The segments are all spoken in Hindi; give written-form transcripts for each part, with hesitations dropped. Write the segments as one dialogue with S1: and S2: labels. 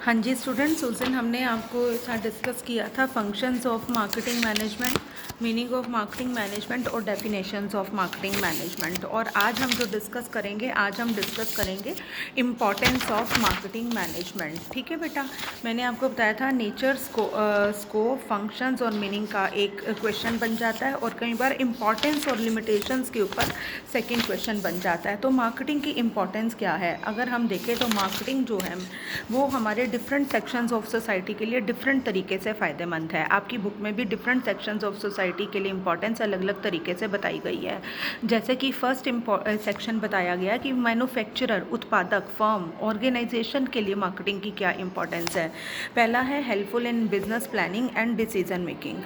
S1: हाँ जी स्टूडेंट्स, उस दिन हमने आपको साथ डिस्कस किया था functions of marketing management, meaning of marketing management और डेफिनेशंस ऑफ मार्केटिंग मैनेजमेंट। और आज हम जो डिस्कस करेंगे, आज हम डिस्कस करेंगे इम्पॉर्टेंस ऑफ मार्केटिंग मैनेजमेंट। ठीक है बेटा, मैंने आपको बताया था नेचर, स्कोप, फंक्शंस और मीनिंग का एक क्वेश्चन बन जाता है और कई बार इम्पॉर्टेंस और लिमिटेशंस के ऊपर सेकेंड क्वेश्चन बन जाता है। तो मार्केटिंग की इम्पॉर्टेंस क्या है? अगर हम देखें तो मार्केटिंग जो है वो हमारे डिफरेंट सेक्शंस ऑफ सोसाइटी के लिए डिफरेंट तरीके से फ़ायदेमंद है। आपकी बुक में भी डिफरेंट सेक्शंस ऑफ सोसाइटी के लिए इंपॉर्टेंस अलग अलग तरीके से बताई गई है। जैसे कि फर्स्ट सेक्शन बताया गया कि मैन्युफैक्चरर, उत्पादक, फर्म, ऑर्गेनाइजेशन के लिए मार्केटिंग की क्या इंपॉर्टेंस है। पहला है helpful in business planning and decision making,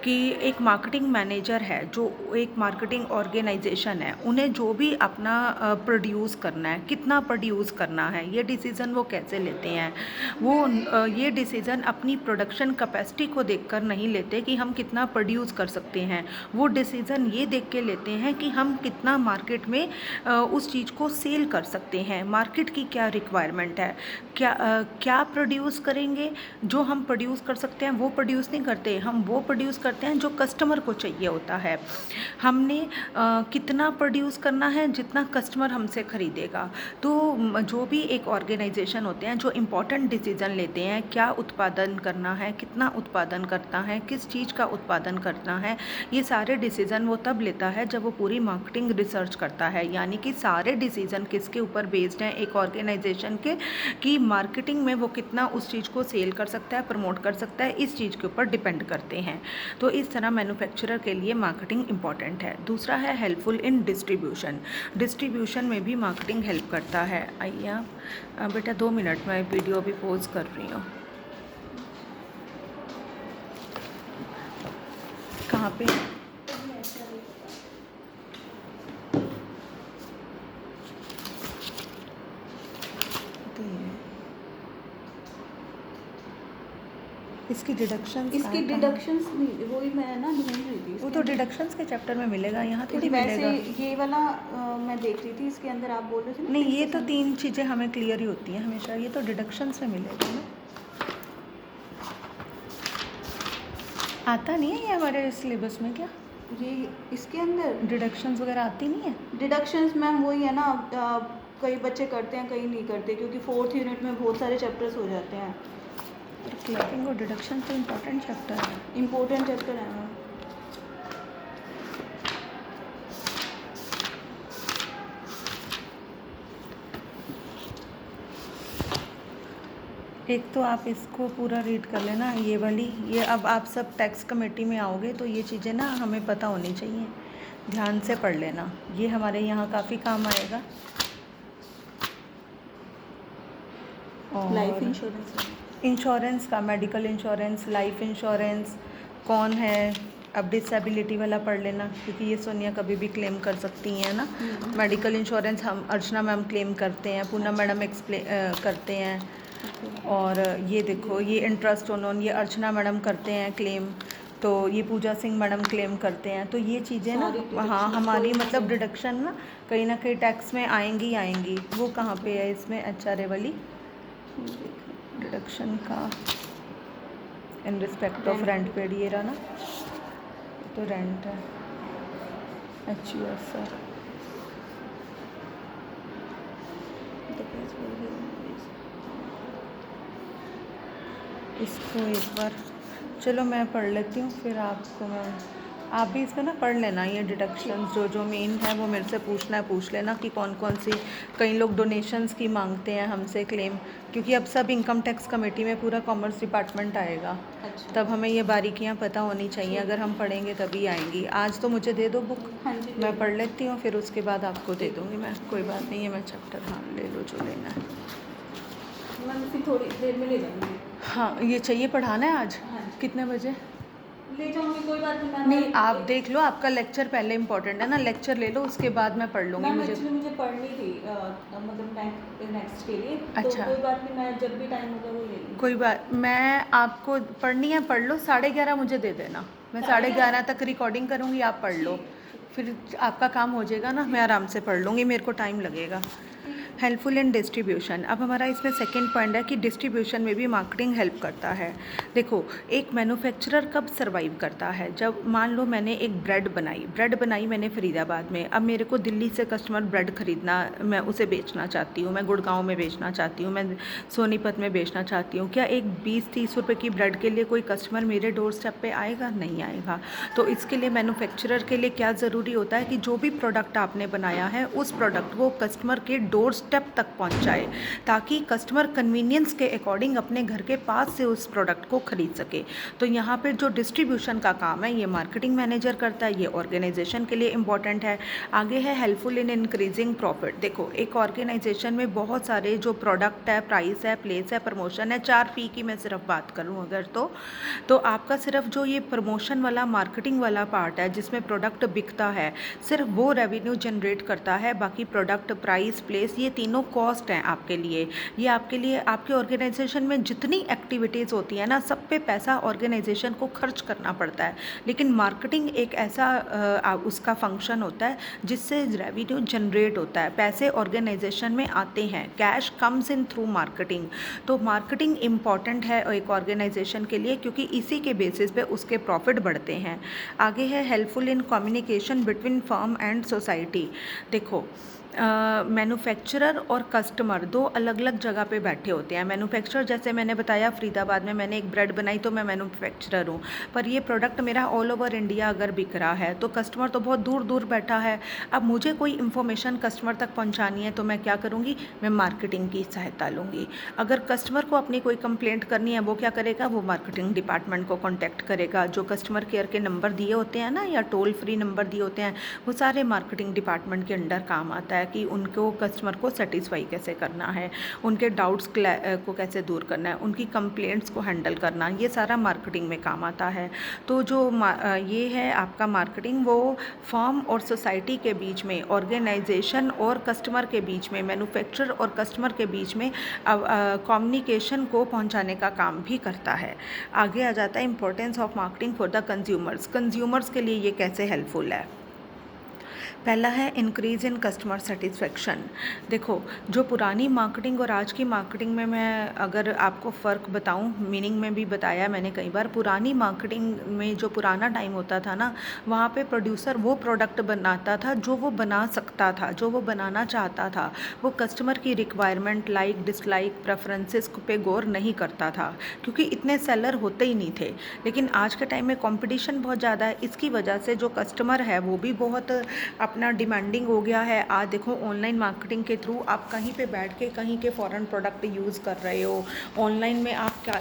S1: कि एक मार्केटिंग मैनेजर है जो एक मार्केटिंग ऑर्गेनाइजेशन है, उन्हें जो भी अपना प्रोड्यूस करना है, कितना प्रोड्यूस करना है, ये डिसीज़न वो कैसे लेते हैं। वो ये डिसीज़न अपनी प्रोडक्शन कैपेसिटी को देखकर नहीं लेते कि हम कितना प्रोड्यूस कर सकते हैं। वो डिसीज़न ये देख के लेते हैं कि हम कितना मार्केट में उस चीज़ को सेल कर सकते हैं, मार्केट की क्या रिक्वायरमेंट है, क्या प्रोड्यूस करेंगे। जो हम प्रोड्यूस कर सकते हैं वो प्रोड्यूस नहीं करते, हम वो प्रोड्यूस करते हैं जो कस्टमर को चाहिए होता है। हमने कितना प्रोड्यूस करना है, जितना कस्टमर हमसे ख़रीदेगा। तो जो भी एक ऑर्गेनाइजेशन होते हैं जो इम्पोर्टेंट डिसीज़न लेते हैं, क्या उत्पादन करना है, कितना उत्पादन करना है, किस चीज़ का उत्पादन करना है, ये सारे डिसीज़न वो तब लेता है जब वो पूरी मार्केटिंग रिसर्च करता है। यानी कि सारे डिसीज़न किसके ऊपर बेस्ड हैं, एक ऑर्गेनाइजेशन के, कि मार्केटिंग में वो कितना उस चीज़ को सेल कर सकता है, प्रमोट कर सकता है, इस चीज़ के ऊपर डिपेंड करते हैं। तो इस तरह मैन्युफैक्चरर के लिए मार्केटिंग इंपॉर्टेंट है। दूसरा है हेल्पफुल इन डिस्ट्रीब्यूशन, डिस्ट्रीब्यूशन में भी मार्केटिंग हेल्प करता है। आइए आप बेटा 2 मिनट में वीडियो अभी पॉज कर रही हूँ। कहाँ पे? इसकी डिडक्शंस,
S2: इसकी डिडक्शंस नहीं, वही मैं ना ढूंढ रही थी।
S1: वो तो डिडक्शंस के चैप्टर में मिलेगा, यहाँ थोड़ी
S2: वैसे
S1: मिलेगा।
S2: ये वाला मैं देख रही थी, इसके अंदर आप बोल रहे थे ना।
S1: नहीं, ये तो 3 चीज़ें हमें क्लियर ही होती हैं हमेशा, ये तो डिडक्शंस में मिलेगा ना। आता नहीं है ये हमारे सिलेबस में क्या?
S2: ये इसके अंदर
S1: डिडक्शंस वगैरह आती नहीं है?
S2: डिडक्शंस मैम वही है ना, कई बच्चे करते हैं कई नहीं करते, क्योंकि 4th यूनिट में बहुत सारे चैप्टर्स हो जाते हैं।
S1: क्लैपिंग और डिडक्शन तो इम्पोर्टेंट चैप्टर है,
S2: इम्पोर्टेंट चैप्टर है मैम।
S1: एक तो आप इसको पूरा रीड कर लेना, ये वाली, ये अब आप सब टैक्स कमेटी में आओगे तो ये चीज़ें ना हमें पता होनी चाहिए, ध्यान से पढ़ लेना, ये हमारे यहाँ काफ़ी काम आएगा। और
S2: लाइफ इंश्योरेंस,
S1: इंश्योरेंस का, मेडिकल इंश्योरेंस, लाइफ इंश्योरेंस कौन है, अब डिसेबिलिटी वाला पढ़ लेना, क्योंकि ये सोनिया कभी भी क्लेम कर सकती हैं ना। मेडिकल इंश्योरेंस हम अर्चना मैम क्लेम करते हैं, पूनम मैडम करते हैं। और ये देखो, ये इंटरेस्ट ऑन, ये अर्चना मैडम करते हैं क्लेम, तो ये पूजा सिंह मैडम क्लेम करते हैं। तो ये चीज़ें ना, हाँ हमारी मतलब डिडक्शन ना कहीं टैक्स में आएंगी ही आएंगी। वो कहाँ पे है इसमें, HRA वाली डिडक्शन का, in respect of rent paid, ये रहा ना, तो रेंट है, HUF सर। इसको एक बार चलो मैं पढ़ लेती हूँ, फिर आपको आप भी इसमें ना पढ़ लेना, ये डिडक्शंस जो मेन है वो मेरे से पूछ लेना कि कौन कौन सी। कई लोग डोनेशंस की मांगते हैं हमसे क्लेम, क्योंकि अब सब इनकम टैक्स कमेटी में पूरा कॉमर्स डिपार्टमेंट आएगा।
S2: अच्छा।
S1: तब हमें ये बारीकियाँ पता होनी चाहिए, अगर हम पढ़ेंगे तभी आएंगी। आज तो मुझे दे दो बुक,
S2: हाँ जी,
S1: मैं पढ़ लेती हूँ, फिर उसके बाद आपको दे दूँगी मैं, कोई बात नहीं है, मैं चैप्टर, हाँ ले लो जो लेना है।
S2: मैं फिर थोड़ी देर में ले जाऊँगी।
S1: हाँ, ये चाहिए पढ़ाना है आज?
S2: हाँ।
S1: कितने बजे
S2: ले जाऊँगी, कोई बात नहीं मैम।
S1: नहीं, आप देख लो, आपका लेक्चर पहले इंपॉर्टेंट है ना, लेक्चर ले लो, उसके बाद मैं पढ़ लूँगी।
S2: मुझे पढ़नी थी, मतलब नेक्स्ट के लिए।
S1: अच्छा,
S2: तो कोई बात नहीं, मैं जब भी टाइम होगा वो ले लूँगी।
S1: कोई बात, मैं आपको पढ़नी है पढ़ लो, 11:30 मुझे दे देना, मैं 11:30 तक रिकॉर्डिंग करूँगी, आप पढ़ लो, फिर आपका काम हो जाएगा ना, मैं आराम से पढ़ लूँगी, मेरे को टाइम लगेगा। Helpful in distribution. अब हमारा इसमें सेकंड पॉइंट है कि डिस्ट्रीब्यूशन में भी मार्केटिंग हेल्प करता है। देखो, एक मैन्युफैक्चरर कब सर्वाइव करता है, जब मान लो मैंने एक ब्रेड बनाई मैंने फ़रीदाबाद में। अब मेरे को दिल्ली से कस्टमर ब्रेड ख़रीदना, मैं उसे बेचना चाहती हूँ, मैं गुड़गांव में बेचना चाहती हूँ, मैं सोनीपत में बेचना चाहती हूँ। क्या एक 20-30 रुपये की ब्रेड के लिए कोई कस्टमर मेरे डोर स्टेप पे आएगा? नहीं आएगा। तो इसके लिए मैन्युफैक्चरर के लिए क्या ज़रूरी होता है कि जो भी प्रोडक्ट आपने बनाया है उस प्रोडक्ट को कस्टमर के डोर स्टेप तक पहुंचाए, ताकि कस्टमर कन्वीनियंस के अकॉर्डिंग अपने घर के पास से उस प्रोडक्ट को खरीद सके। तो यहाँ पे जो डिस्ट्रीब्यूशन का काम है ये मार्केटिंग मैनेजर करता है, ये ऑर्गेनाइजेशन के लिए इम्पॉर्टेंट है। आगे है हेल्पफुल इन इंक्रीजिंग प्रॉफिट। देखो, एक ऑर्गेनाइजेशन में बहुत सारे जो प्रोडक्ट है, प्राइस है, प्लेस है, प्रमोशन है, 4 P की मैं सिर्फ बात करूँ अगर तो आपका सिर्फ जो ये प्रमोशन वाला मार्केटिंग वाला पार्ट है जिसमें प्रोडक्ट बिकता है, सिर्फ वो रेवेन्यू जनरेट करता है। बाकी प्रोडक्ट, प्राइस, प्लेस, ये तीनों कॉस्ट हैं आपके लिए। ये आपके लिए, आपके ऑर्गेनाइजेशन में जितनी एक्टिविटीज़ होती है ना, सब पे पैसा ऑर्गेनाइजेशन को खर्च करना पड़ता है। लेकिन मार्केटिंग एक ऐसा उसका फंक्शन होता है जिससे रेवेन्यू जनरेट होता है, पैसे ऑर्गेनाइजेशन में आते हैं, cash comes in through marketing. तो मार्केटिंग इम्पॉर्टेंट है एक ऑर्गेनाइजेशन के लिए, क्योंकि इसी के बेसिस पे उसके प्रॉफिट बढ़ते हैं। आगे है helpful in communication between firm and society. देखो, मैन्युफैक्चरर और कस्टमर दो अलग अलग जगह पे बैठे होते हैं। मैन्युफैक्चरर, जैसे मैंने बताया फ़रीदाबाद में मैंने एक ब्रेड बनाई तो मैं मैन्युफैक्चरर हूँ, पर ये प्रोडक्ट मेरा ऑल ओवर इंडिया अगर बिक रहा है तो कस्टमर तो बहुत दूर दूर बैठा है। अब मुझे कोई इन्फॉर्मेशन कस्टमर तक पहुँचानी है तो मैं क्या करूँगी? मैं मार्केटिंग की सहायता लूँगी। अगर कस्टमर को अपनी कोई कंप्लेंट करनी है, वो क्या करेगा? वो मार्केटिंग डिपार्टमेंट को कॉन्टैक्ट करेगा। जो कस्टमर केयर के नंबर दिए होते हैं ना, या टोल फ्री नंबर दिए होते हैं, वो सारे मार्केटिंग डिपार्टमेंट के अंडर काम आता है कि उनको कस्टमर को सेटिस्फाई कैसे करना है, उनके डाउट्स को कैसे दूर करना है, उनकी कंप्लेंट्स को हैंडल करना, ये सारा मार्केटिंग में काम आता है। तो जो ये है आपका मार्केटिंग, वो फर्म और सोसाइटी के बीच में, ऑर्गेनाइजेशन और कस्टमर के बीच में, मैन्युफैक्चरर और कस्टमर के बीच में कम्युनिकेशन को पहुंचाने का काम भी करता है। आगे आ जाता है importance of marketing for the consumers के लिए ये कैसे हेल्पफुल है। पहला है इंक्रीज़ इन कस्टमर सेटिस्फेक्शन। देखो, जो पुरानी मार्केटिंग और आज की मार्केटिंग में मैं अगर आपको फ़र्क बताऊं, मीनिंग में भी बताया मैंने कई बार। पुरानी मार्केटिंग में जो पुराना टाइम होता था ना, वहाँ पे प्रोड्यूसर वो प्रोडक्ट बनाता था जो वो बना सकता था, जो वो बनाना चाहता था। वो कस्टमर की रिक्वायरमेंट, लाइक डिसलाइक, प्रेफरेंसेस पे गौर नहीं करता था, क्योंकि इतने सेलर होते ही नहीं थे। लेकिन आज के टाइम में कंपटीशन बहुत ज़्यादा है, इसकी वजह से जो कस्टमर है वो भी बहुत अपना डिमांडिंग हो गया है। आज देखो, ऑनलाइन मार्केटिंग के थ्रू आप कहीं पे बैठ के कहीं के फॉरेन प्रोडक्ट यूज़ कर रहे हो। ऑनलाइन में आप क्या